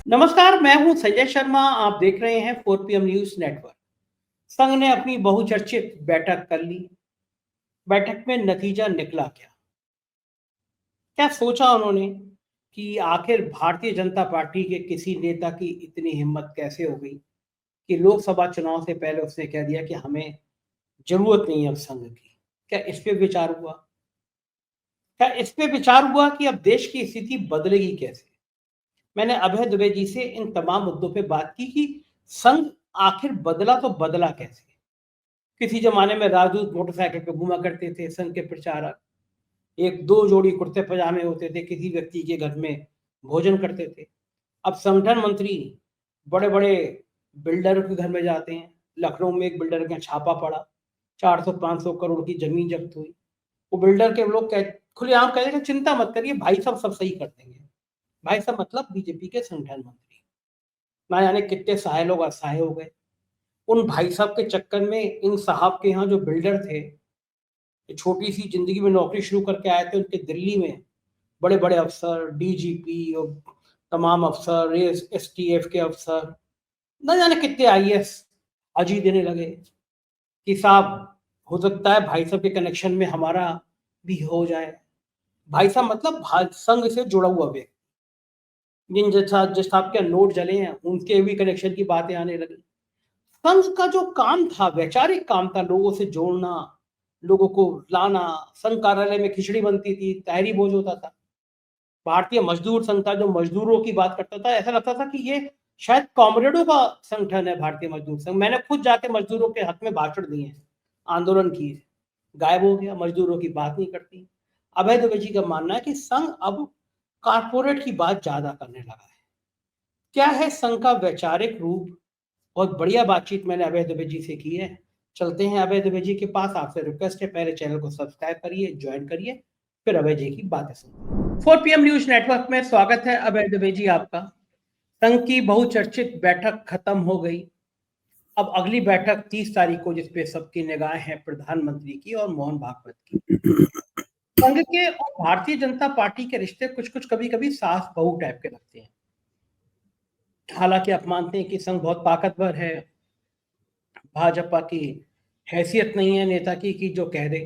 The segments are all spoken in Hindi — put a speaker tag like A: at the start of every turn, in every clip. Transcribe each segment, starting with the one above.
A: नमस्कार, मैं हूं संजय शर्मा। आप देख रहे हैं 4 PM न्यूज नेटवर्क। संघ ने अपनी बहुचर्चित बैठक कर ली। बैठक में नतीजा निकला क्या? क्या सोचा उन्होंने कि आखिर भारतीय जनता पार्टी के किसी नेता की इतनी हिम्मत कैसे हो गई कि लोकसभा चुनाव से पहले उसने कह दिया कि हमें जरूरत नहीं है अब संघ की? क्या इस पे विचार हुआ? क्या इस पे विचार हुआ कि अब देश की स्थिति बदलेगी कैसे? मैंने अभय दुबे जी से इन तमाम मुद्दों पे बात की कि संघ आखिर बदला तो बदला कैसे। किसी जमाने में राजदूत मोटरसाइकिल पे घुमा करते थे संघ के प्रचारक, एक दो जोड़ी कुर्ते पजामे होते थे, किसी व्यक्ति के घर में भोजन करते थे। अब संगठन मंत्री बड़े बड़े बिल्डर के घर में जाते हैं। लखनऊ में एक बिल्डर के यहाँ छापा पड़ा, 400-500 करोड़ की जमीन जब्त हुई। वो बिल्डर के लोग खुलेआम कह रहे चिंता मत करिए भाई साहब, सब सही कर देंगे। भाई साहब मतलब बीजेपी के संगठन मंत्री। ना जाने कितने सहाय लोग असहाय हो गए उन भाई साहब के चक्कर में। इन साहब के यहाँ जो बिल्डर थे, छोटी सी जिंदगी में नौकरी शुरू करके आए थे, उनके दिल्ली में बड़े बड़े अफसर, डीजीपी और तमाम अफसर, एसटीएफ के अफसर, न जाने कितने आईएएस अजी देने लगे कि साहब हो सकता है भाई साहब के कनेक्शन में हमारा भी हो जाए। भाई साहब मतलब संघ से जुड़ा हुआ व्यक्ति, जिस साहब के नोट जले हैं उनके भी कनेक्शन की बातें आने लगी। संघ का जो काम था, वैचारिक काम था, लोगों से जोड़ना, लोगों को लाना। संघ कार्यालय में खिचड़ी बनती थी, ताहरी भोज होता था। भारतीय मजदूर संघ था जो मजदूरों की बात करता था। ऐसा लगता था कि ये शायद कॉमरेडों का संगठन है भारतीय मजदूर संघ। मैंने खुद जाके मजदूरों के हक में भाषण दिए हैं, आंदोलन किए। गायब हो गया, मजदूरों की बात नहीं करती। अभय दुबे जी का मानना है कि संघ अब कारपोरेट की बात ज्यादा करने लगा है। क्या है संघ का वैचारिक रूप? बहुत बढ़िया बातचीत मैंने अभय दुबे जी से की है। चलते हैं अभय दुबे जी के पास। आपसे रिक्वेस्ट है, पहले चैनल को सब्सक्राइब करिए, ज्वाइन करिए, फिर अभय जी की बातें सुनिए। 4 PM न्यूज नेटवर्क में स्वागत है अभय दुबे जी आपका। संघ की बहुचर्चित बैठक खत्म हो गई। अब अगली बैठक 30 तारीख को, जिसपे सबकी निगाहें हैं प्रधानमंत्री की और मोहन भागवत की। संघ के और भारतीय जनता पार्टी के रिश्ते कुछ कुछ कभी कभी सास बहू टाइप के लगते हैं। हालांकि आप मानते हैं कि संघ बहुत ताकतवर है, भाजपा की हैसियत नहीं है नेता की कि जो कह दे।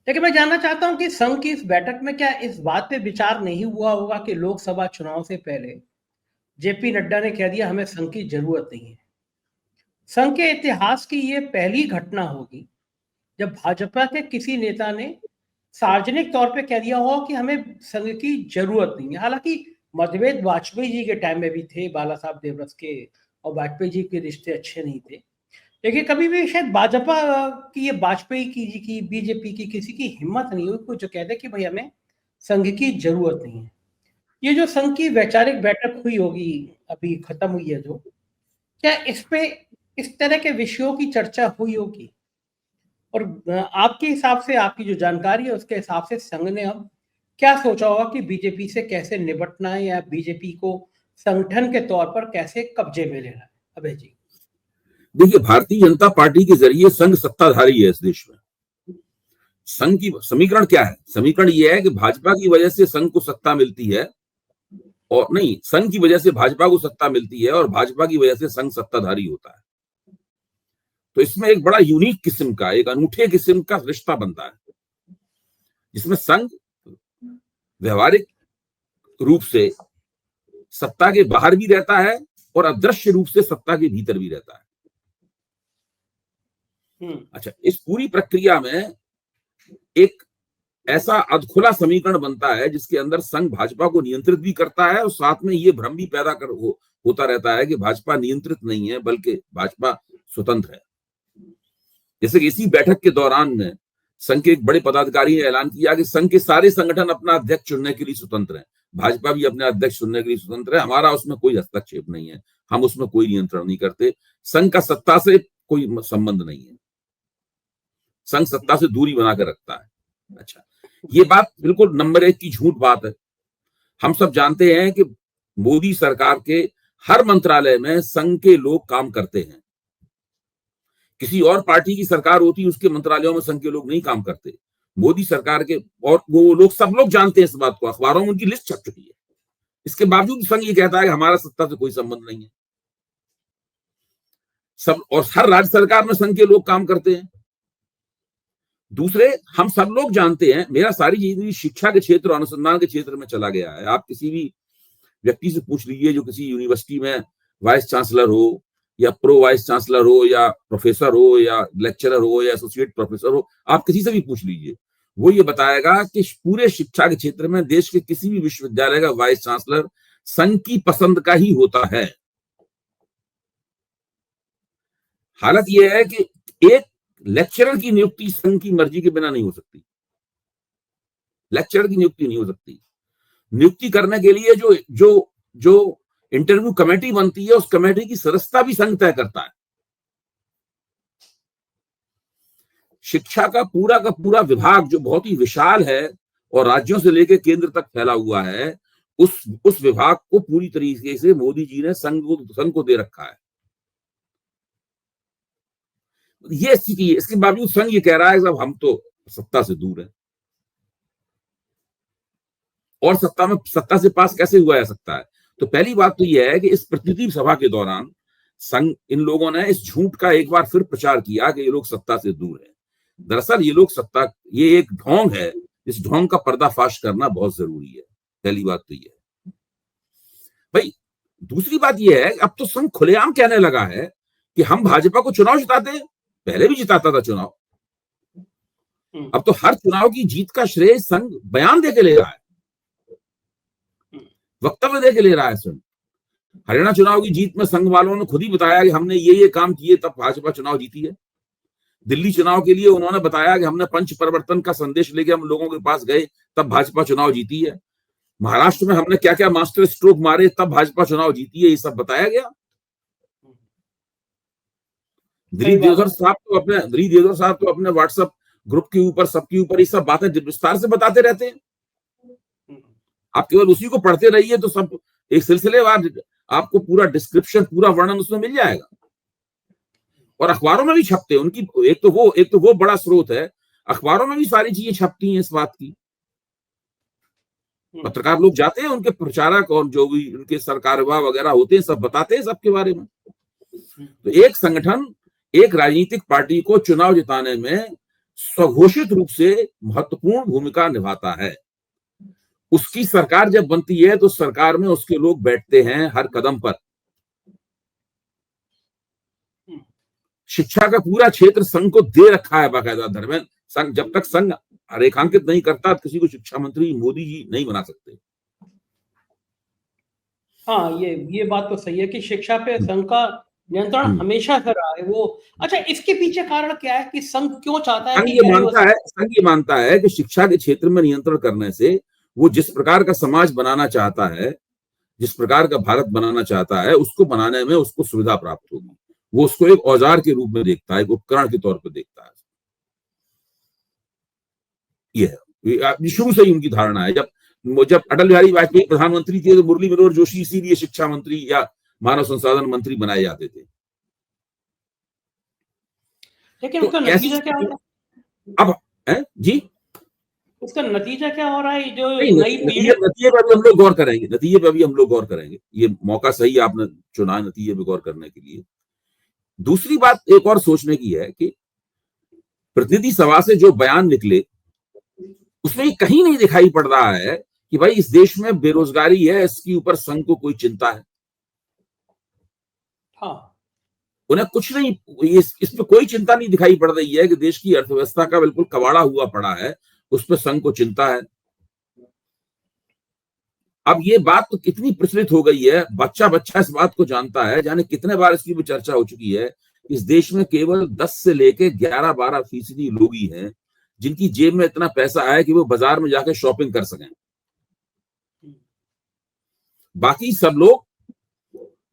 A: लेकिन मैं जानना चाहता हूं कि संघ की इस बैठक में क्या इस बात पे विचार नहीं हुआ होगा कि लोकसभा चुनाव से पहले जेपी नड्डा ने कह दिया हमें संघ की जरूरत नहीं है। संघ के इतिहास की ये पहली घटना होगी जब भाजपा के किसी नेता ने सार्वजनिक तौर पे कह दिया हो कि हमें संघ की जरूरत नहीं है। हालांकि मतभेद वाजपेयी जी के टाइम में भी थे, बाला साहब देवरस के और वाजपेयी जी के रिश्ते अच्छे नहीं थे। देखिए कभी भी शायद भाजपा की, ये वाजपेयी की जी की, बीजेपी की किसी की हिम्मत नहीं हुई कुछ जो कहते कि भाई हमें संघ की जरूरत नहीं है। ये जो संघ की वैचारिक बैठक हुई होगी, अभी खत्म हुई है जो, क्या इस पे इस तरह के विषयों की चर्चा हुई होगी? और आपके हिसाब से, आपकी जो जानकारी है उसके हिसाब से संघ ने अब क्या सोचा होगा कि बीजेपी से कैसे निपटना है या बीजेपी को संगठन के तौर पर कैसे कब्जे में लेना है? अभय जी
B: देखिए, भारतीय जनता पार्टी के जरिए संघ सत्ताधारी है इस देश में। संघ की समीकरण क्या है? समीकरण यह है कि भाजपा की वजह से संघ को सत्ता मिलती है, और नहीं, संघ की वजह से भाजपा को सत्ता मिलती है और भाजपा की वजह से संघ सत्ताधारी होता है। तो इसमें एक बड़ा यूनिक किस्म का, एक अनूठे किस्म का रिश्ता बनता है, जिसमें संघ व्यवहारिक रूप से सत्ता के बाहर भी रहता है और अदृश्य रूप से सत्ता के भीतर भी रहता है। अच्छा, इस पूरी प्रक्रिया में एक ऐसा अधखुला समीकरण बनता है जिसके अंदर संघ भाजपा को नियंत्रित भी करता है और साथ में ये भ्रम भी पैदा होता रहता है कि भाजपा नियंत्रित नहीं है बल्कि भाजपा स्वतंत्र है। जैसे कि इसी बैठक के दौरान में संघ के एक बड़े पदाधिकारी ने ऐलान किया कि संघ के सारे संगठन अपना अध्यक्ष चुनने के लिए स्वतंत्र हैं, भाजपा भी अपने अध्यक्ष चुनने के लिए स्वतंत्र है, हमारा उसमें कोई हस्तक्षेप नहीं है, हम उसमें कोई नियंत्रण नहीं करते, संघ का सत्ता से कोई संबंध नहीं है, संघ सत्ता से दूरी बनाकर रखता है। अच्छा, ये बात बिल्कुल नंबर 1 की झूठ बात है। हम सब जानते हैं कि मोदी सरकार के हर मंत्रालय में संघ के लोग काम करते हैं। किसी और पार्टी की सरकार होती, उसके मंत्रालयों में संघ के लोग नहीं काम करते। मोदी सरकार के, और वो लोग सब लोग जानते हैं इस बात को, अखबारों में उनकी लिस्ट छप चुकी है। इसके बावजूद संघ ये कहता है कि हमारा सत्ता से कोई संबंध नहीं है। सब और हर राज्य सरकार में संघ के लोग काम करते हैं। दूसरे, हम सब लोग जानते हैं, मेरा सारी जिंदगी शिक्षा के क्षेत्र और अनुसंधान के क्षेत्र में चला गया है। आप किसी भी व्यक्ति से पूछ लीजिए जो किसी यूनिवर्सिटी में वाइस चांसलर हो या प्रो वाइस चांसलर हो या प्रोफेसर हो या लेक्चरर हो या एसोसिएट प्रोफेसर हो, आप किसी से भी पूछ लीजिए, वो ये बताएगा कि पूरे शिक्षा के क्षेत्र में देश के किसी भी विश्वविद्यालय का वाइस चांसलर संघ की पसंद का ही होता है। हालत यह है कि एक लेक्चरर की नियुक्ति संघ की मर्जी के बिना नहीं हो सकती। लेक्चरर की नियुक्ति नहीं हो सकती। नियुक्ति करने के लिए जो जो जो इंटरव्यू कमेटी बनती है, उस कमेटी की सदस्यता भी संघ तय करता है। शिक्षा का पूरा विभाग जो बहुत ही विशाल है और राज्यों से लेकर केंद्र तक फैला हुआ है, उस विभाग को पूरी तरीके से मोदी जी ने संघ को दे रखा है। ये स्थिति है। इसके बावजूद संघ ये कह रहा है कि हम तो सत्ता से दूर है, और सत्ता से पास कैसे हुआ जा सकता है? तो पहली बात तो यह है कि इस प्रतिनिधि सभा के दौरान संघ, इन लोगों ने इस झूठ का एक बार फिर प्रचार किया कि ये लोग सत्ता से दूर हैं। दरअसल ये लोग ये एक ढोंग है। इस ढोंग का पर्दाफाश करना बहुत जरूरी है। पहली बात तो ये है भाई। दूसरी बात ये है, अब तो संघ खुलेआम कहने लगा है कि हम भाजपा को चुनाव जिताते हैं। पहले भी जिताता था चुनाव, अब तो हर चुनाव की जीत का श्रेय संघ बयान देके ले रहा है, वक्तव्य देके ले रहा है। संघ हरियाणा चुनाव की जीत में संघ वालों ने खुद ही बताया कि हमने ये काम किए, तब भाजपा चुनाव जीती है। दिल्ली चुनाव के लिए उन्होंने बताया कि हमने पंच परिवर्तन का संदेश लेके हम लोगों के पास गए, तब भाजपा चुनाव जीती है। महाराष्ट्र में हमने क्या क्या मास्टर स्ट्रोक मारे, तब भाजपा चुनाव जीती है। ये सब बताया गया। दिलीप देवधर साहब तो अपने व्हाट्सएप ग्रुप के ऊपर, सबके ऊपर ये सब बातें विस्तार से बताते रहते हैं। आप केवल उसी को पढ़ते रहिए तो सब एक सिलसिलेवार आपको पूरा डिस्क्रिप्शन, पूरा वर्णन उसमें मिल जाएगा। और अखबारों में भी छपते हैं उनकी, एक तो वो बड़ा स्रोत है। अखबारों में भी सारी चीजें छपती हैं इस बात की। पत्रकार लोग जाते हैं, उनके प्रचारक और जो भी उनके सरकारवाह वगैरह होते हैं, सब बताते हैं सबके बारे में। तो एक संगठन एक राजनीतिक पार्टी को चुनाव जिताने में स्वघोषित रूप से महत्वपूर्ण भूमिका निभाता है। उसकी सरकार जब बनती है तो सरकार में उसके लोग बैठते हैं हर कदम पर। शिक्षा का पूरा क्षेत्र संघ को दे रखा है बाकायदा। धर्मेंद्र, संघ जब तक संघ रेखांकित नहीं करता, किसी को शिक्षा मंत्री मोदी जी नहीं बना सकते।
A: हाँ, ये बात तो सही है कि शिक्षा पे संघ का नियंत्रण हमेशा से रहा है। वो अच्छा, इसके पीछे कारण क्या है कि संघ क्यों चाहता है?
B: संघ ये मानता है कि शिक्षा के क्षेत्र में नियंत्रण करने से वो जिस प्रकार का समाज बनाना चाहता है, जिस प्रकार का भारत बनाना चाहता है, उसको बनाने में उसको सुविधा प्राप्त होगी। वो उसको एक औजार के रूप में देखता है, एक उपकरण के तौर पर देखता है। ये शुरू से ही उनकी धारणा है। जब अटल बिहारी वाजपेयी प्रधानमंत्री थे तो मुरली मनोहर जोशी इसीलिए शिक्षा मंत्री या मानव संसाधन मंत्री बनाए जाते थे।
A: लेकिन उसका नतीजा क्या हो रहा है?
B: अब जी,
A: उसका नतीजा क्या हो रहा है? जो
B: नई पीढ़ी, नतीजे पर भी हम लोग गौर करेंगे। नतीजे पर भी हम लोग गौर करेंगे। ये मौका सही आपने चुना नतीजे पर गौर करने के लिए। दूसरी बात एक और सोचने की है कि प्रतिनिधि सभा से जो बयान निकले उसमें कहीं नहीं दिखाई पड़ रहा है कि भाई इस देश में बेरोजगारी है, इसके ऊपर संघ को कोई चिंता है।
A: हाँ,
B: उन्हें कुछ नहीं, इसमें कोई चिंता नहीं दिखाई पड़ रही है कि देश की अर्थव्यवस्था का बिल्कुल कबाड़ा हुआ पड़ा है, उस पर संघ को चिंता है। अब ये बात तो कितनी प्रचलित हो गई है, बच्चा इस बात को जानता है। जाने कितने बार इसकी भी चर्चा हो चुकी है। इस देश में केवल 10 से लेके 11-12% लोग ही हैं जिनकी जेब में इतना पैसा है कि वो बाजार में जाकर शॉपिंग कर सकें। बाकी सब लोग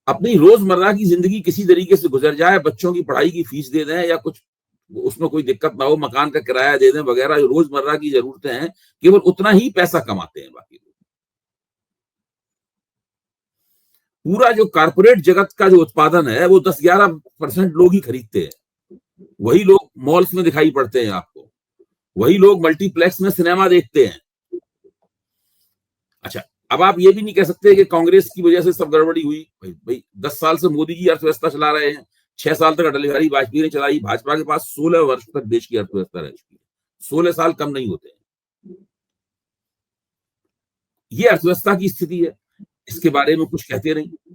B: अपनी रोजमर्रा की जिंदगी किसी तरीके से गुजर जाए, बच्चों की पढ़ाई की फीस दे दें या कुछ उसमें कोई दिक्कत ना हो, मकान का किराया दे दें वगैरह, जो रोजमर्रा की जरूरतें हैं, केवल उतना ही पैसा कमाते हैं। बाकी पूरा जो कारपोरेट जगत का जो उत्पादन है वो 10-11% लोग ही खरीदते हैं। वही लोग मॉल्स में दिखाई पड़ते हैं आपको, वही लोग मल्टीप्लेक्स में सिनेमा देखते हैं। अच्छा, अब आप ये भी नहीं कह सकते कि कांग्रेस की वजह से सब गड़बड़ी हुई। भाई 10 साल से मोदी जी अर्थव्यवस्था चला रहे हैं, 6 साल तक अटल बिहारी वाजपेयी ने चलाई। भाजपा के पास 16 वर्ष तक देश की अर्थव्यवस्था रह चुकी है। 16 साल कम नहीं होते हैं। ये अर्थव्यवस्था की स्थिति है, इसके बारे में कुछ कहते नहीं।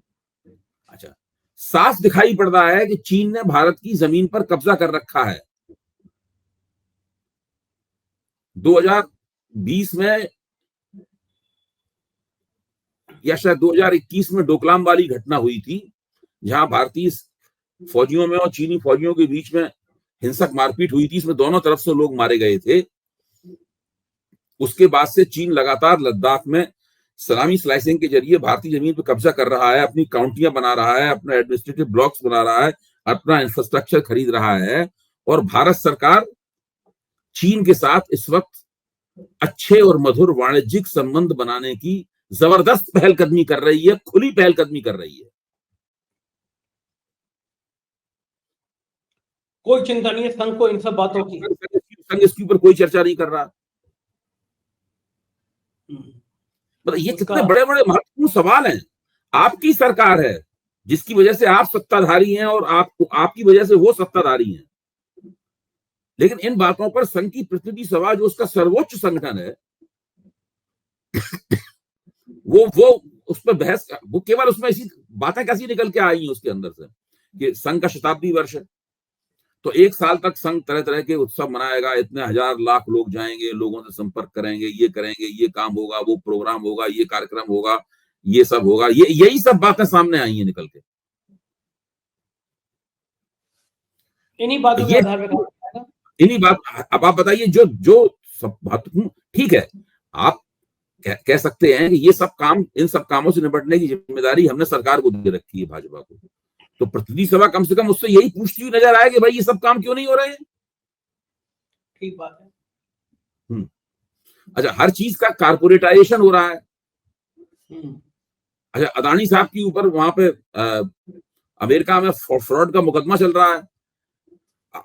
B: अच्छा, साफ दिखाई पड़ रहा है कि चीन ने भारत की जमीन पर कब्जा कर रखा है। 2020 में या शायद 2021 में डोकलाम वाली घटना हुई थी, जहां भारतीय फौजियों में और चीनी फौजियों के बीच में हिंसक मारपीट हुई थी। इसमें दोनों तरफ से लोग मारे गए थे। उसके बाद से चीन लगातार लद्दाख में सलामी स्लाइसिंग के जरिए भारतीय जमीन पर कब्जा कर रहा है, अपनी काउंटियां बना रहा है, अपना एडमिनिस्ट्रेटिव ब्लॉक्स बना रहा है, अपना इंफ्रास्ट्रक्चर खरीद रहा है। और भारत सरकार चीन के साथ इस वक्त अच्छे और मधुर वाणिज्यिक संबंध बनाने की जबरदस्त पहलकदमी कर रही है, खुली पहलकदमी कर रही है।
A: कोई चिंता नहीं है संघ को इन सब बातों की।
B: संघ इसके ऊपर कोई चर्चा नहीं कर रहा। मतलब ये कितने बड़े बड़े महत्वपूर्ण सवाल हैं। आपकी सरकार है जिसकी वजह से आप सत्ताधारी हैं और आपकी वजह से वो सत्ताधारी हैं, लेकिन इन बातों पर संघ की प्रतिनिधि सभा जो उसका सर्वोच्च संगठन है वो उस पर बहस, वो केवल उसमें ऐसी बातें कैसी निकल के आई हैं उसके अंदर से कि संघ का शताब्दी वर्ष है तो 1 साल तक संघ तरह तरह के उत्सव मनाएगा, इतने हजार लाख लोग जाएंगे, लोगों से संपर्क करेंगे, ये काम होगा, वो प्रोग्राम होगा, ये कार्यक्रम होगा, ये सब होगा। यही सब बातें सामने आई हैं निकल के।
A: इन्हीं बातों के आधार पर
B: इन्हीं बात। अब आप बताइए, जो सब बात ठीक है, आप कह सकते हैं कि ये सब काम, इन सब कामों से निपटने की जिम्मेदारी हमने सरकार को दे रखी है, भाजपा को। तो प्रतिनिधि सभा कम से कम उससे यही पूछती हुई नजर आए कि भाई ये सब काम क्यों नहीं हो रहे हैं।
A: ठीक बात है।
B: अच्छा, हर चीज का कारपोरेटाइजेशन हो रहा है। अच्छा, अदानी साहब के ऊपर वहां पे अमेरिका में फ्रॉड का मुकदमा चल रहा है।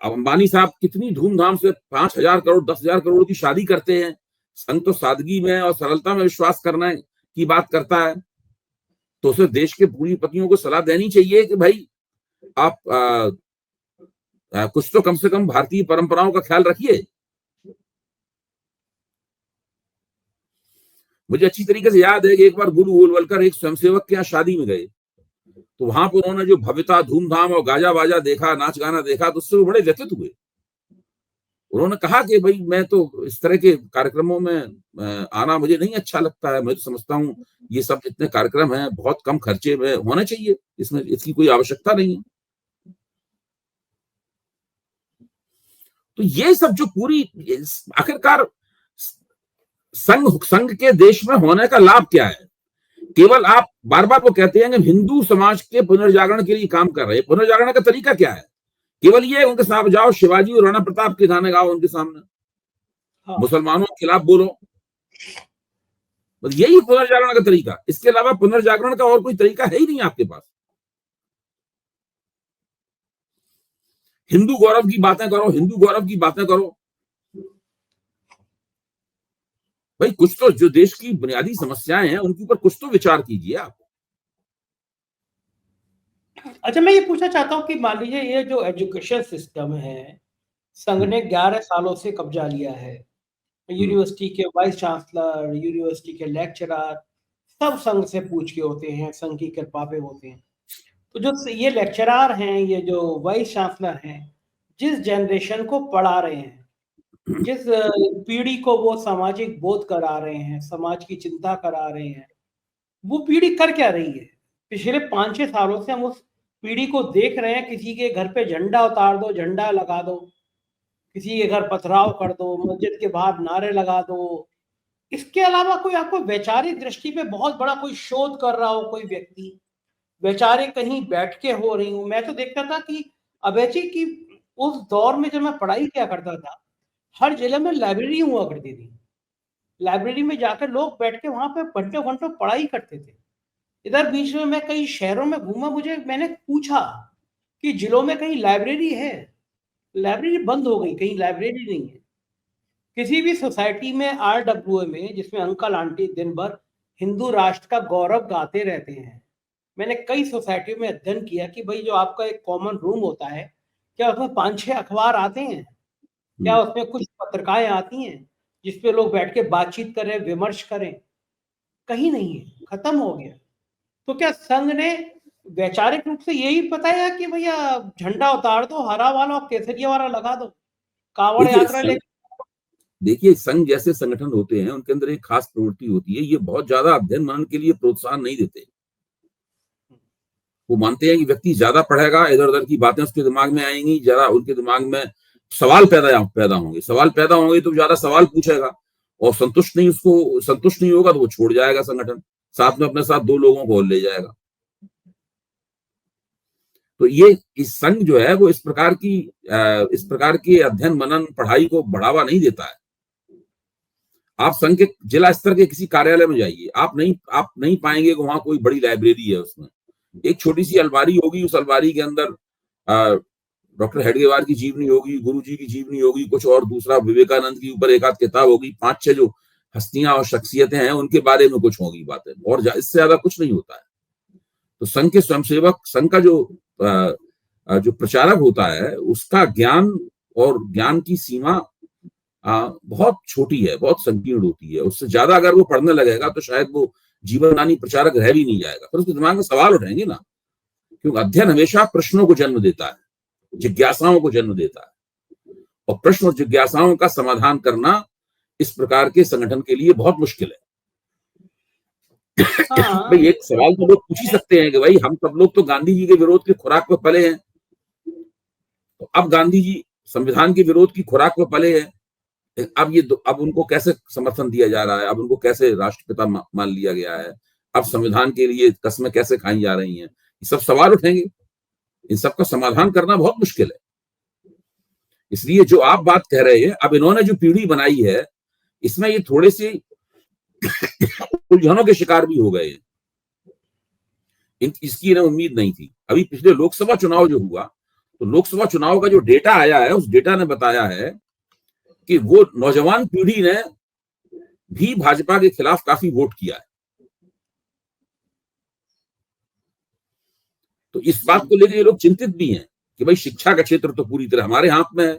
B: अंबानी साहब कितनी धूमधाम से 5,000 करोड़ 10,000 करोड़ की शादी करते हैं। संघ तो सादगी में और सरलता में विश्वास करने की बात करता है। तो उसे देश के पूंजीपतियों को सलाह देनी चाहिए कि भाई आप कुछ तो कम से कम भारतीय परंपराओं का ख्याल रखिए। मुझे अच्छी तरीके से याद है कि एक बार गुरु गोलवलकर एक स्वयंसेवक के यहाँ शादी में गए, तो वहां पर उन्होंने जो भव्यता, धूमधाम और गाजा बाजा देखा, नाच गाना देखा, तो उससे वो बड़े व्यथित हुए। उन्होंने कहा कि भाई मैं तो इस तरह के कार्यक्रमों में आना मुझे नहीं अच्छा लगता है। मैं तो समझता हूँ ये सब जितने कार्यक्रम हैं बहुत कम खर्चे में होने चाहिए, इसमें इसकी कोई आवश्यकता नहीं है। तो ये सब जो पूरी, आखिरकार संघ के देश में होने का लाभ क्या है? केवल आप बार बार वो कहते हैं कि हिंदू समाज के पुनर्जागरण के लिए काम कर रहे हैं। पुनर्जागरण का तरीका क्या है? केवल ये उनके सामने जाओ, शिवाजी और राणा प्रताप के गाने गाओ उनके सामने, मुसलमानों के खिलाफ बोलो, बस यही पुनर्जागरण का तरीका। इसके अलावा पुनर्जागरण का और कोई तरीका है ही नहीं आपके पास। हिंदू गौरव की बातें करो, हिंदू गौरव की बातें करो। भाई कुछ तो जो देश की बुनियादी समस्याएं हैं उनके ऊपर कुछ तो विचार कीजिए आप।
A: अच्छा, मैं ये पूछना चाहता हूँ कि मान लीजिए ये जो एजुकेशन सिस्टम है, संघ ने 11 सालों से कब्जा लिया है। यूनिवर्सिटी के वाइस चांसलर, यूनिवर्सिटी के लेक्चरर सब संघ से पूछ के होते हैं, संघ की कृपा पे होते हैं। तो जो ये लेक्चरर हैं, ये जो वाइस चांसलर हैं, जिस जनरेशन को पढ़ा रहे हैं, जिस पीढ़ी को वो सामाजिक बोध करा रहे हैं, समाज की चिंता करा रहे हैं, वो पीढ़ी कर क्या रही है? पिछले 5-6 सालों से हम उस पीढ़ी को देख रहे हैं। किसी के घर पे झंडा उतार दो, झंडा लगा दो, किसी के घर पथराव कर दो, मस्जिद के बाहर नारे लगा दो। इसके अलावा कोई आपको वैचारिक दृष्टि पे बहुत बड़ा कोई शोध कर रहा हो, कोई व्यक्ति वैचारिक कहीं बैठ के हो रही हूँ। मैं तो देखता था कि अभय की उस दौर में जब मैं पढ़ाई किया करता था, हर जिले में लाइब्रेरी हुआ करती थी। लाइब्रेरी में जाकर लोग बैठ के वहां पे घंटों घंटों पढ़ाई करते थे। इधर बीच में मैं कई शहरों में घूमा, मैंने पूछा कि जिलों में कहीं लाइब्रेरी है? लाइब्रेरी बंद हो गई, कहीं लाइब्रेरी नहीं है। किसी भी सोसाइटी में, RWA में, जिसमें अंकल आंटी दिन भर हिंदू राष्ट्र का गौरव गाते रहते हैं। मैंने कई सोसाइटियों में अध्ययन किया कि भाई जो आपका एक कॉमन रूम होता है, क्या उसमें 5-6 अखबार आते हैं? क्या उसमें कुछ पत्रिकाएँ आती हैं, जिसपे लोग बैठ के बातचीत करें, विमर्श करें? कहीं नहीं है, खत्म हो गया। तो क्या संघ ने वैचारिक रूप से यही बताया कि भैया झंडा उतार दो, हरा वाला और केसरिया वाला लगा दो, कावड़
B: देखिए
A: यात्रा ले
B: देखिए संघ जैसे संगठन होते हैं, उनके अंदर एक खास प्रवृत्ति होती है, ये बहुत ज्यादा अध्ययन मनन के लिए प्रोत्साहन नहीं देते। वो मानते हैं कि व्यक्ति ज्यादा पढ़ेगा, इधर उधर की बातें उसके दिमाग में आएंगी, ज्यादा उनके दिमाग में सवाल पैदा होंगे तो ज्यादा सवाल पूछेगा, और संतुष्ट नहीं होगा तो वो छोड़ जाएगा संगठन, साथ में अपने साथ 2 लोगों को और ले जाएगा। तो ये इस संघ जो है वो इस प्रकार की अध्ययन मनन पढ़ाई को बढ़ावा नहीं देता है। आप संघ के जिला स्तर के किसी कार्यालय में जाइए, आप नहीं पाएंगे कि वहां कोई बड़ी लाइब्रेरी है। उसमें एक छोटी सी अलमारी होगी, उस अलमारी के अंदर डॉक्टर हेडगेवार की जीवनी होगी, गुरुजी की जीवनी होगी, कुछ और दूसरा विवेकानंद की ऊपर एक आध किताब होगी, 5-6 जो हस्तियां और शख्सियतें हैं उनके बारे में कुछ होगी बातें, और इससे ज्यादा कुछ नहीं होता है। तो संघ के स्वयंसेवक, संघ का जो प्रचारक होता है, उसका ज्ञान और ज्ञान की सीमा बहुत छोटी है, बहुत संकीर्ण होती है। उससे ज्यादा अगर वो पढ़ने लगेगा तो शायद वो जीवनदानी प्रचारक रह भी नहीं जाएगा, फिर उसके दिमाग में सवाल उठेंगे ना, क्योंकि अध्ययन हमेशा प्रश्नों को जन्म देता है, जिज्ञासाओं को जन्म देता है, और प्रश्न और जिज्ञासाओं का समाधान करना इस प्रकार के संगठन के लिए बहुत मुश्किल है।
A: हाँ,
B: भाई एक सवाल तो लोग पूछ ही सकते हैं कि भाई हम सब लोग तो गांधी जी के विरोध की खुराक पर पले हैं, तो अब गांधी जी संविधान के विरोध की खुराक पर पले हैं, अब उनको कैसे समर्थन दिया जा रहा है, अब उनको कैसे राष्ट्रपिता मान लिया गया है, अब संविधान के लिए कस्में कैसे खाई जा रही हैं, ये सब सवाल उठेंगे। इन सब का समाधान करना बहुत मुश्किल है। इसलिए जो आप बात कह रहे हैं, अब इन्होंने जो पीढ़ी बनाई है, इसमें ये थोड़े से उलझनों के शिकार भी हो गए हैं। इसकी इन्हें उम्मीद नहीं थी। अभी पिछले लोकसभा चुनाव जो हुआ, तो लोकसभा चुनाव का जो डेटा आया है, उस डेटा ने बताया है कि वो नौजवान पीढ़ी ने भी भाजपा के खिलाफ काफी वोट किया है। तो इस बात को लेकर ये लोग चिंतित भी हैं कि भाई शिक्षा का क्षेत्र तो पूरी तरह हमारे हाथ में है,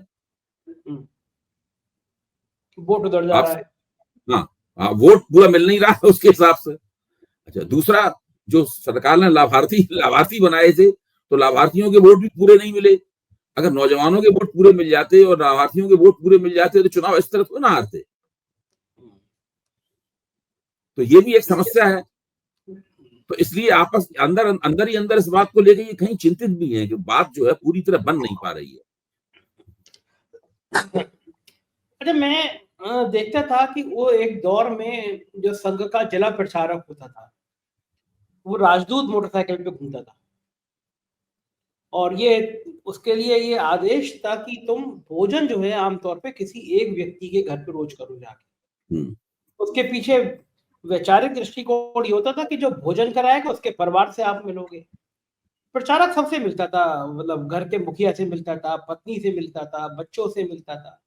A: वोट उधर जा रहा है।
B: हाँ, वोट पूरा मिल नहीं रहा है उसके हिसाब से। अच्छा, दूसरा, जो सरकार ने लाभार्थी बनाए थे, तो लाभार्थियों के वोट भी पूरे नहीं मिले। अगर नौजवानों के वोट पूरे मिल जाते और लाभार्थियों के वोट पूरे मिल जाते तो चुनाव इस तरह थोड़ा ना हारते। तो ये भी एक समस्या है। तो इसलिए आपस अंदर ही अंदर इस बात को लेकर ये कहीं चिंतित भी है कि बात जो है पूरी तरह बन नहीं पा रही है।
A: अच्छा, मैं देखता था कि वो एक दौर में जो संघ का जिला प्रचारक होता था, वो राजदूत मोटरसाइकिल पे घूमता था, और ये उसके लिए ये आदेश था कि तुम भोजन जो है आमतौर पे किसी एक व्यक्ति के घर पे रोज करो जाके। उसके पीछे वैचारिक दृष्टिकोण ये होता था कि जो भोजन कराएगा उसके परिवार से आप मिलोगे। प्रचारक सबसे मिलता था, मतलब घर के मुखिया से मिलता था, पत्नी से मिलता था, बच्चों से मिलता था।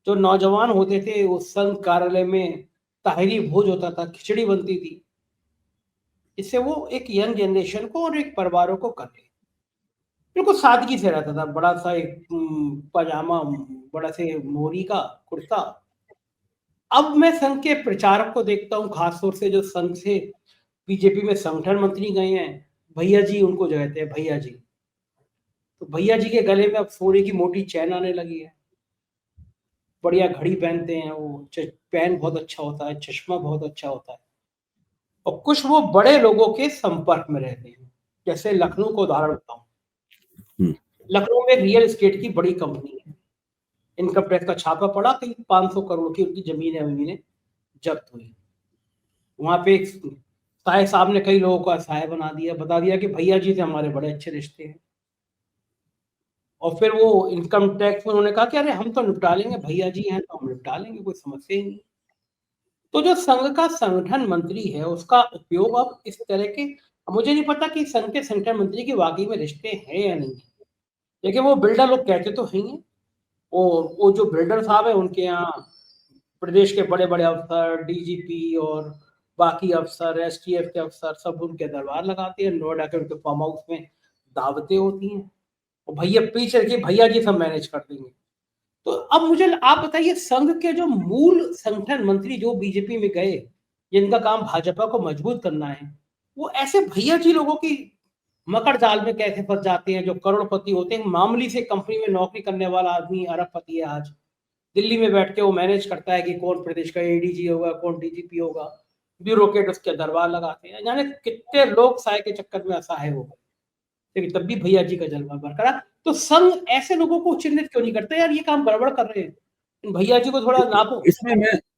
A: जो नौजवान होते थे उस संघ कार्यालय में ताहिरी भोज होता था, खिचड़ी बनती थी। इससे वो एक यंग जनरेशन को और एक परिवारों को कर ले, बिल्कुल सादगी से रहता था। बड़ा सा एक पजामा, बड़ा से मोरी का कुर्ता। अब मैं संघ के प्रचारक को देखता हूँ, खासतौर से जो संघ से बीजेपी में संगठन मंत्री गए हैं, भैया जी उनको जो कहते हैं, भैया जी। तो भैया जी के गले में अब सोने की मोटी चैन आने लगी है, बढ़िया घड़ी पहनते हैं वो, पेन बहुत अच्छा होता है, चश्मा बहुत अच्छा होता है, और कुछ वो बड़े लोगों के संपर्क में रहते हैं। जैसे लखनऊ को उदाहरण बताऊं, लखनऊ में रियल एस्टेट की बड़ी कंपनी है, इनकम टैक्स का छापा पड़ा, कहीं 500 करोड़ की उनकी जमीनें जब्त हुई। वहां पे एक साय साहब ने कई लोगों का साय बता दिया कि भैया जी से हमारे बड़े अच्छे रिश्ते हैं। और फिर वो इनकम टैक्स में उन्होंने कहा कि अरे हम तो निपटा लेंगे, भैया जी हैं तो हम निपटा लेंगे, कोई समस्या ही नहीं। तो जो संघ का संगठन मंत्री है उसका उपयोग अब इस तरह के, मुझे नहीं पता कि संघ के संगठन मंत्री के वाकई में रिश्ते हैं या नहीं, लेकिन वो बिल्डर लोग कहते तो हैं ही। और वो जो बिल्डर साहब है उनके यहाँ प्रदेश के बड़े बड़े अफसर, डीजीपी और बाकी अफसर, एसटीएफ के अफसर सब उनके दरबार लगाते हैं, नोएडा के उनके फार्म हाउस में दावतें होती हैं और भैया पीछे के भैया जी सब मैनेज कर देंगे। तो अब मुझे आप बताइए, संघ के जो मूल संगठन मंत्री जो बीजेपी में गए, जिनका काम भाजपा को मजबूत करना है, वो ऐसे भैया जी लोगों की मकर जाल में कैसे फंस जाते हैं, जो करोड़पति होते हैं। मामूली से कंपनी में नौकरी करने वाला आदमी अरबपति है आज, दिल्ली में बैठ के वो मैनेज करता है कि कौन प्रदेश का एडीजी होगा, कौन डीजीपी होगा, ब्यूरोक्रेट उसके दरबार लगाते हैं। जाने कितने लोग साय के चक्कर में असहाय हो गए, लेकिन तब भी भैया जी का जलवा बरकरार। तो संघ ऐसे लोगों को चिन्हित क्यों नहीं करते, यार ये काम गड़बड़ कर रहे हैं, इन भैया जी को थोड़ा नापो।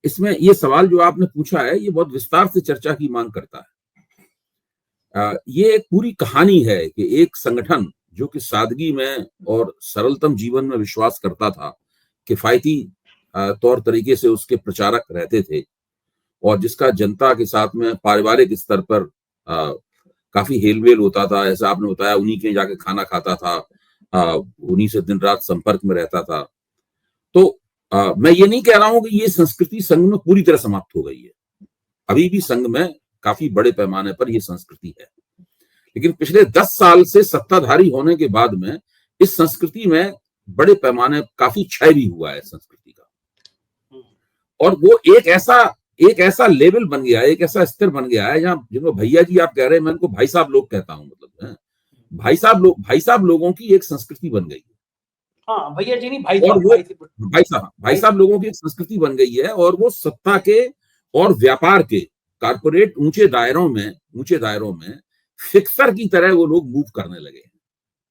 B: इसमें ये सवाल जो आपने पूछा है ये बहुत विस्तार से चर्चा की मांग करता है। ये एक पूरी कहानी है कि एक संगठन जो कि सादगी में और सरलतम जीवन में विश्वास करता था, किफायती तौर तरीके से उसके प्रचारक रहते थे और जिसका जनता के साथ में पारिवारिक स्तर पर काफी हेलमेल होता था, ऐसा आपने बताया, उन्हीं के जाके खाना खाता था, उन्हीं से दिन रात संपर्क में रहता था। तो मैं ये नहीं कह रहा हूं कि ये संस्कृति संघ में पूरी तरह समाप्त हो गई है, अभी भी संघ में काफी बड़े पैमाने पर यह संस्कृति है, लेकिन पिछले 10 साल से सत्ताधारी होने के बाद में इस संस्कृति में बड़े पैमाने काफी क्षय भी हुआ है संस्कृति का। और वो एक ऐसा लेवल बन गया है, एक ऐसा स्तर बन गया है जहां जिनको भैया जी आप कह रहे हैं, मैं उनको भाई साहब लोग कहता हूं, मतलब भाई साहब लोगों की एक संस्कृति बन गई है।
A: हाँ, भैया जी नहीं, भाई
B: और
A: साहब,
B: वो भाई साहब लोगों की एक संस्कृति बन गई है और वो सत्ता के और व्यापार के कारपोरेट ऊंचे दायरों में फिक्सर की तरह वो लोग मूव करने लगे,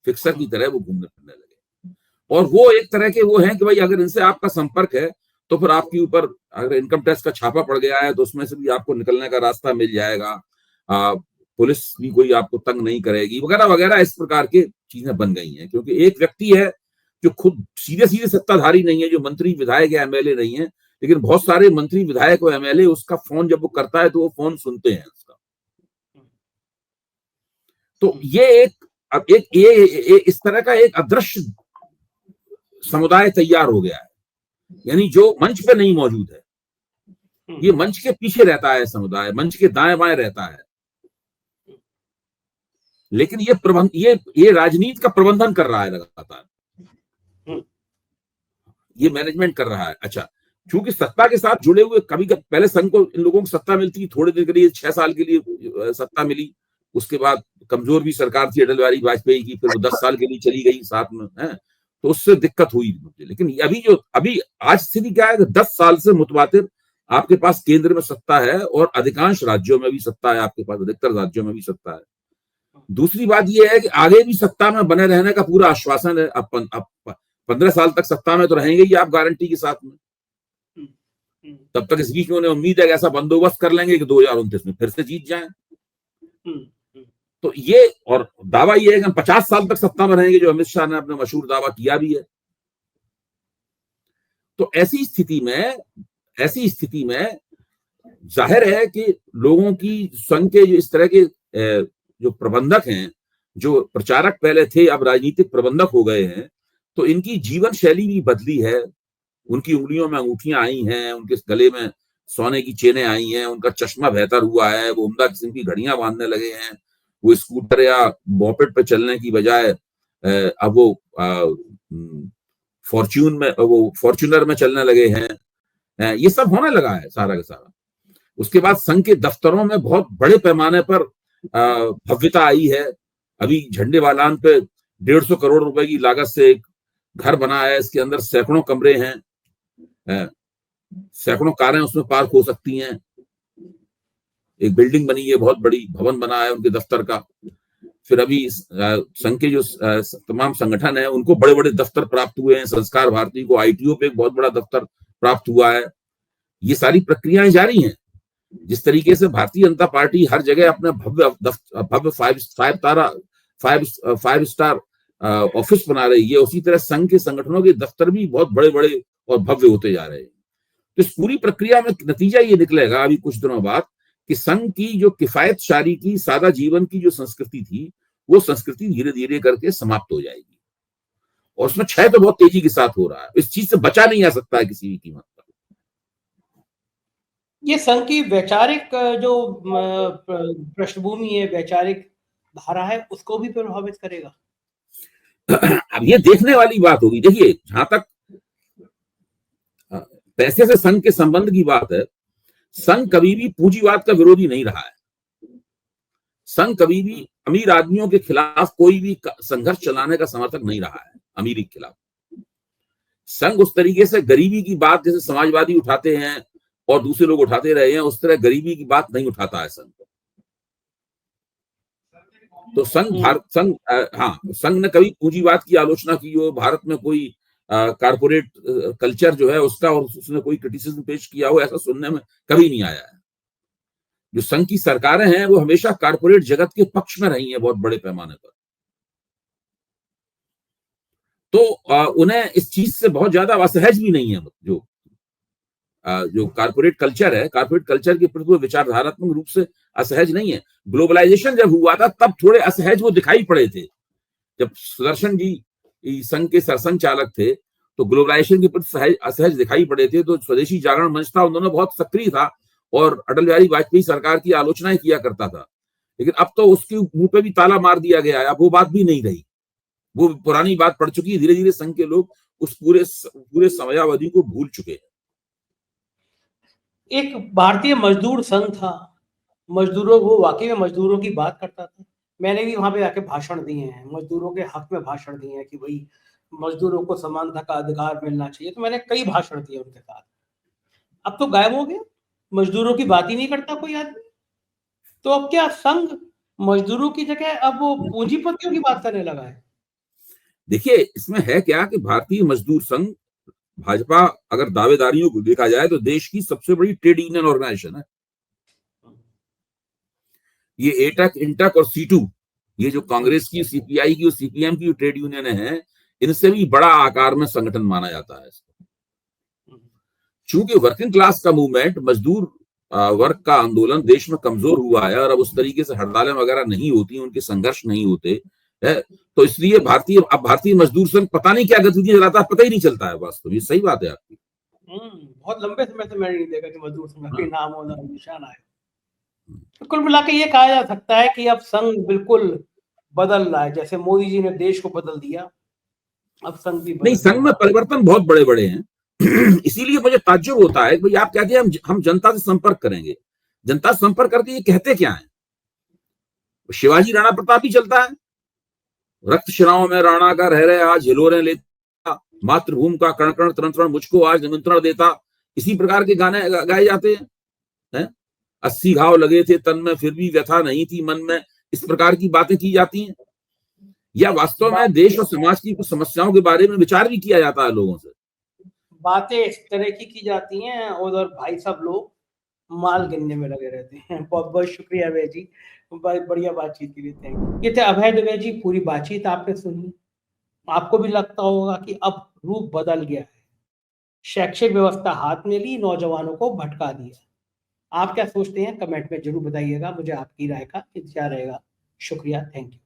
B: फिक्सर की तरह वो घूमने फिरने लगे। और वो एक तरह के वो हैं कि भाई अगर इनसे आपका संपर्क है तो फिर आपके ऊपर अगर इनकम टैक्स का छापा पड़ गया है तो उसमें से भी आपको निकलने का रास्ता मिल जाएगा, पुलिस भी कोई आपको तंग नहीं करेगी, वगैरह वगैरह। इस प्रकार की चीजें बन गई हैं क्योंकि एक व्यक्ति है जो खुद सीधे सीधे सत्ताधारी नहीं है, जो मंत्री विधायक या एमएलए नहीं है, लेकिन बहुत सारे मंत्री विधायक और एमएलए उसका फोन जब वो करता है तो वो फोन सुनते हैं उसका। तो ये इस तरह का एक अदृश्य समुदाय तैयार हो गया है, यानी जो मंच पे नहीं मौजूद है, ये मंच के पीछे रहता है समुदाय, मंच के दाएं बाएं रहता है, लेकिन ये राजनीति का प्रबंधन कर रहा है लगातार, ये मैनेजमेंट कर रहा है। अच्छा, क्योंकि सत्ता के साथ जुड़े हुए कभी पहले संघ को इन लोगों को सत्ता मिलती, थोड़े देर के लिए 6 साल के लिए सत्ता मिली, उसके बाद कमजोर भी सरकार थी अटल बिहारी वाजपेयी की, फिर वो 10 साल के लिए चली गई साथ में, है तो उससे दिक्कत हुई मुझे। लेकिन अभी आज स्थिति क्या है, 10 साल से मुतवातिर आपके पास केंद्र में सत्ता है और अधिकांश राज्यों में भी सत्ता है, आपके पास अधिकतर राज्यों में भी सत्ता है। दूसरी बात यह है कि आगे भी सत्ता में बने रहने का पूरा आश्वासन है। आप 15 साल तक सत्ता में तो रहेंगे ही आप, गारंटी के साथ में। तब तक इस बीच में उन्हें उम्मीद है कि ऐसा बंदोबस्त कर लेंगे कि 2029 में फिर से जीत जाएं। तो ये और दावा ये है कि हम 50 साल तक सत्ता में रहेंगे, जो अमित शाह ने अपना मशहूर दावा किया भी है। तो ऐसी स्थिति में जाहिर है कि लोगों की संघ के इस तरह के जो प्रबंधक हैं, जो प्रचारक पहले थे अब राजनीतिक प्रबंधक हो गए हैं, तो इनकी जीवन शैली भी बदली है। उनकी उंगलियों में अंगूठियां आई हैं, उनके गले में सोने की चेनें आई हैं, उनका चश्मा बेहतर हुआ है, वो उम्दा किस्म की घड़ियां बांधने लगे हैं, वो स्कूटर या मोपेड पे चलने की बजाय अब वो फॉर्च्यूनर में चलने लगे हैं। ये सब होने लगा है सारा का सारा। उसके बाद संघ के दफ्तरों में बहुत बड़े पैमाने पर भव्यता आई है। अभी झंडे वालान पे 150 करोड़ रुपए की लागत से एक घर बना है, इसके अंदर सैकड़ों कमरे हैं, सैकड़ों कारें उसमें पार्क हो सकती हैं। एक बिल्डिंग बनी है, बहुत बड़ी भवन बना है उनके दफ्तर का। फिर अभी संघ के जो तमाम संगठन है उनको बड़े बड़े दफ्तर प्राप्त हुए हैं। संस्कार भारती को आईटीओ पे एक बहुत बड़ा दफ्तर प्राप्त हुआ है। ये सारी प्रक्रियाएं जारी हैं। जिस तरीके से भारतीय जनता पार्टी हर जगह अपना भव्य 5 स्टार ऑफिस बना रही है, उसी तरह संघ के संगठनों के दफ्तर भी बहुत बड़े बड़े और भव्य होते जा रहे हैं। तो इस पूरी प्रक्रिया में नतीजा ये निकलेगा अभी कुछ दिनों बाद कि संघ की जो किफायतशारी की, सादा जीवन की जो संस्कृति थी, वो संस्कृति धीरे धीरे करके समाप्त हो जाएगी। और उसमें क्षय तो बहुत तेजी के साथ हो रहा है, इस चीज से बचा नहीं जा सकता है किसी भी कीमत पर।
A: ये संघ की वैचारिक जो पृष्ठभूमि है, वैचारिक धारा है, उसको भी प्रभावित करेगा।
B: अब ये देखने वाली बात होगी। देखिए, जहां तक पैसे से संघ के संबंध की बात है, संघ कभी भी पूंजीवाद का विरोधी नहीं रहा है। संघ कभी भी अमीर आदमियों के खिलाफ कोई भी संघर्ष चलाने का समर्थक नहीं रहा है, अमीरी के खिलाफ। संघ उस तरीके से गरीबी की बात जैसे समाजवादी उठाते हैं और दूसरे लोग उठाते रहे हैं, उस तरह गरीबी की बात नहीं उठाता है संघ। तो संघ ने कभी पूंजीवाद की आलोचना की हो, भारत में कोई कारपोरेट कल्चर जो है उसका और उसने कोई क्रिटिसिज्म पेश किया हो, ऐसा सुनने में कभी नहीं आया है। जो संघ की सरकारें हैं वो हमेशा कारपोरेट जगत के पक्ष में रही हैं बहुत बड़े पैमाने पर। तो उन्हें इस चीज से बहुत ज्यादा असहज भी नहीं है। जो कारपोरेट कल्चर है, कारपोरेट कल्चर के प्रति वो विचारधारात्मक रूप से असहज नहीं है। ग्लोबलाइजेशन जब हुआ था तब थोड़े असहज वो दिखाई पड़े थे। जब सुदर्शन जी संघ के सरसंघ चालक थे तो ग्लोबलाइजेशन के प्रति असहज दिखाई पड़े थे। तो स्वदेशी जागरण मंच था, उन्होंने बहुत सक्रिय था और अटल बिहारी वाजपेयी सरकार की आलोचनाएं किया करता था। लेकिन अब तो उसके मुंह पे भी ताला मार दिया गया है, अब वो बात भी नहीं रही, वो पुरानी बात पड़ चुकी है। धीरे धीरे संघ के लोग उस पूरे समयावधि को भूल चुके हैं।
A: एक भारतीय मजदूर संघ था, मजदूरों को वाकई में मजदूरों की बात करता था। मैंने भी वहां पे आके भाषण दिए हैं, मजदूरों के हक में भाषण दिए हैं कि भाई मजदूरों को समानता का अधिकार मिलना चाहिए। तो मैंने कई भाषण दिए उनके साथ। अब तो गायब हो गया, मजदूरों की बात ही नहीं करता कोई आदमी। तो अब क्या संघ मजदूरों की जगह अब वो पूंजीपतियों की बात करने लगा है?
B: देखिए, इसमें है क्या कि भारतीय मजदूर संघ, भाजपा अगर दावेदारियों को देखा जाए तो देश की सबसे बड़ी ट्रेड यूनियन ऑर्गेनाइजेशन है। ये एटक, इंटक और C2, ये जो कांग्रेस की, सीपीआई की और सीपीएम की ट्रेड यूनियन है, इनसे भी बड़ा आकार में संगठन माना जाता है इसको। चूंकि वर्किंग क्लास का मूवमेंट, मजदूर वर्ग का आंदोलन देश में कमजोर हुआ है और अब उस तरीके से हड़तालें वगैरह नहीं होती, उनके संघर्ष नहीं होते है, तो इसलिए भारतीय मजदूर संघ पता नहीं क्या गतिविधियां चलाता है, पता ही नहीं चलता है वास्तव में। सही बात है आपकी।
A: बहुत लंबे समय से मैंने नहीं देखा कि मजदूर संघ का नाम और निशान आए। तो कुल मिला के ये कहा जा सकता है कि अब संघ बिल्कुल बदल रहा है, जैसे मोदी जी ने देश को बदल दिया, अब संघ भी
B: नहीं, संघ में परिवर्तन बहुत बड़े बड़े हैं। इसीलिए मुझे ताज्जुब होता है कि आप कहते हैं हम जनता से संपर्क करेंगे। जनता से संपर्क करके ये कहते क्या है? शिवाजी राणा प्रताप ही चलता है, रक्त शिराओं में राणा का रह रहे आज हिलोरें लेता, मातृभूमि का कण कण तरण तरण मुझको आज निमंत्रण देता, इसी प्रकार के गाने गाए जाते हैं। 80 घाव लगे थे तन में फिर भी व्यथा नहीं थी मन में, इस प्रकार की बातें की जाती हैं। या वास्तव में देश और समाज की कुछ समस्याओं के बारे में विचार भी किया जाता है लोगों से? बातें
A: इस तरह की जाती हैं और भाई साहब लोग माल गिनने में लगे रहते हैं। बहुत बहुत शुक्रिया अभय जी, बढ़िया बातचीत के लिए, थैंक यू। ये थे अभय दुबे जी। पूरी बातचीत आपने सुनी, आपको भी लगता होगा कि अब रूप बदल गया है, शैक्षिक व्यवस्था हाथ में ली, नौजवानों को भटका दिया। आप क्या सोचते हैं कमेंट में जरूर बताइएगा, मुझे आपकी राय का इंतजार रहेगा। शुक्रिया, थैंक यू।